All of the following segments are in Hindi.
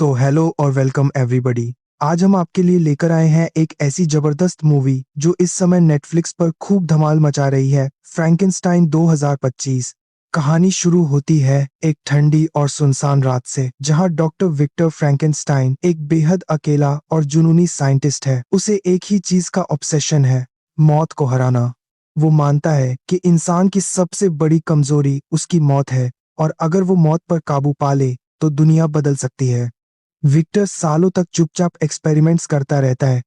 तो हेलो और वेलकम एवरीबॉडी। आज हम आपके लिए लेकर आए हैं एक ऐसी जबरदस्त मूवी जो इस समय नेटफ्लिक्स पर खूब धमाल मचा रही है, फ्रैंकेनस्टाइन 2025। कहानी शुरू होती है एक ठंडी और सुनसान रात से, जहां डॉक्टर विक्टर फ्रैंकेनस्टाइन एक बेहद अकेला और जुनूनी साइंटिस्ट है। उसे एक ही चीज का ऑब्सेशन है, मौत को हराना। वो मानता है कि इंसान की सबसे बड़ी कमजोरी उसकी मौत है, और अगर वो मौत पर काबू पा ले तो दुनिया बदल सकती है। विक्टर सालों तक चुपचाप एक्सपेरिमेंट्स करता रहता है,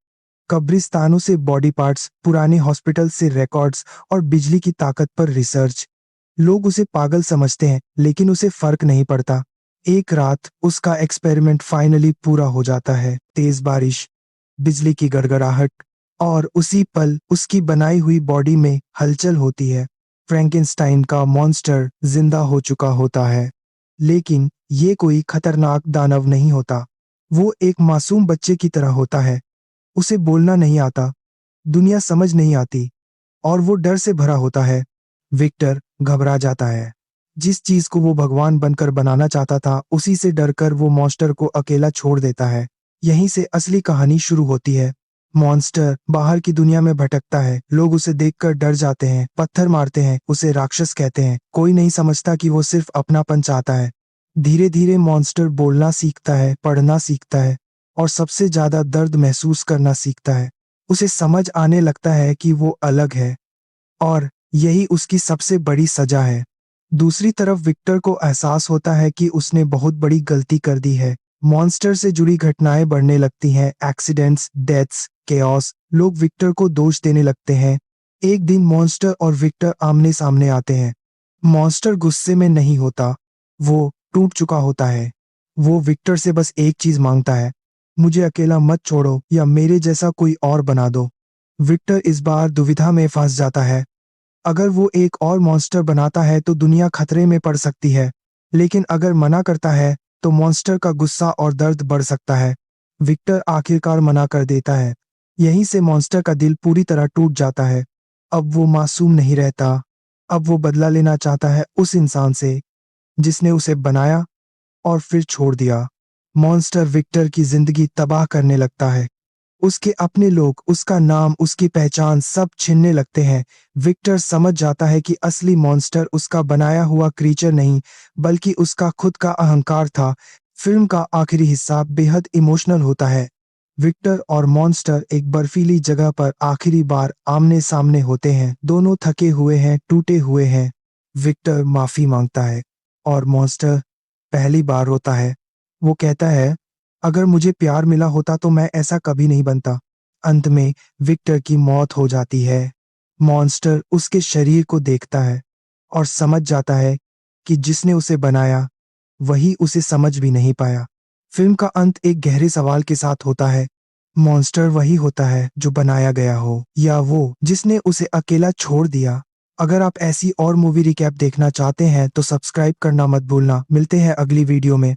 कब्रिस्तानों से बॉडी पार्ट्स, पुराने हॉस्पिटल से रिकॉर्ड्स और बिजली की ताकत पर रिसर्च। लोग उसे पागल समझते हैं, लेकिन उसे फर्क नहीं पड़ता। एक रात उसका एक्सपेरिमेंट फाइनली पूरा हो जाता है। तेज बारिश, बिजली की गड़गड़ाहट, और उसी पल उसकी बनाई हुई बॉडी में हलचल होती है। फ्रैंकेनस्टाइन का मॉन्स्टर जिंदा हो चुका होता है, लेकिन ये कोई खतरनाक दानव नहीं होता। वो एक मासूम बच्चे की तरह होता है। उसे बोलना नहीं आता, दुनिया समझ नहीं आती, और वो डर से भरा होता है। विक्टर घबरा जाता है। जिस चीज को वो भगवान बनकर बनाना चाहता था, उसी से डरकर वो मॉन्स्टर को अकेला छोड़ देता है। यहीं से असली कहानी शुरू होती है। मॉन्स्टर बाहर की दुनिया में भटकता है, लोग उसे देखकर डर जाते हैं, पत्थर मारते हैं, उसे राक्षस कहते हैं। कोई नहीं समझता कि वो सिर्फ अपनापन चाहता है। धीरे धीरे मॉन्स्टर बोलना सीखता है, पढ़ना सीखता है, और सबसे ज्यादा दर्द महसूस करना सीखता है। उसे समझ आने लगता है कि वो अलग है, और यही उसकी सबसे बड़ी सजा है। दूसरी तरफ विक्टर को एहसास होता है कि उसने बहुत बड़ी गलती कर दी है। मॉन्स्टर से जुड़ी घटनाएं बढ़ने लगती हैं, एक्सीडेंट्स, डेथ्स, केओस। लोग विक्टर को दोष देने लगते हैं। एक दिन मॉन्स्टर और विक्टर आमने सामने आते हैं। मॉन्स्टर गुस्से में नहीं होता, वो टूट चुका होता है। वो विक्टर से बस एक चीज मांगता है, मुझे अकेला मत छोड़ो या मेरे जैसा कोई और बना दो। विक्टर इस बार दुविधा में फंस जाता है। अगर वो एक और मॉन्स्टर बनाता है तो दुनिया खतरे में पड़ सकती है, लेकिन अगर मना करता है तो मॉन्स्टर का गुस्सा और दर्द बढ़ सकता है। विक्टर आखिरकार मना कर देता है। यहीं से मॉन्स्टर का दिल पूरी तरह टूट जाता है। अब वो मासूम नहीं रहता। अब वो बदला लेना चाहता है उस इंसान से जिसने उसे बनाया और फिर छोड़ दिया। मॉन्स्टर विक्टर की जिंदगी तबाह करने लगता है। उसके अपने लोग, उसका नाम, उसकी पहचान सब छीनने लगते हैं। विक्टर समझ जाता है कि असली मॉन्स्टर उसका बनाया हुआ क्रीचर नहीं, बल्कि उसका खुद का अहंकार था। फिल्म का आखिरी हिस्सा बेहद इमोशनल होता है। विक्टर और मॉन्स्टर एक बर्फीली जगह पर आखिरी बार आमने सामने होते हैं। दोनों थके हुए हैं, टूटे हुए हैं। विक्टर माफी मांगता है, और मॉन्स्टर पहली बार रोता है। वो कहता है, अगर मुझे प्यार मिला होता तो मैं ऐसा कभी नहीं बनता। अंत में विक्टर की मौत हो जाती है। मॉन्स्टर उसके शरीर को देखता है और समझ जाता है कि जिसने उसे बनाया वही उसे समझ भी नहीं पाया। फिल्म का अंत एक गहरे सवाल के साथ होता है, मॉन्स्टर वही होता है जो बनाया गया हो, या वो जिसने उसे अकेला छोड़ दिया। अगर आप ऐसी और मूवी रिकैप देखना चाहते हैं तो सब्सक्राइब करना मत भूलना। मिलते हैं अगली वीडियो में।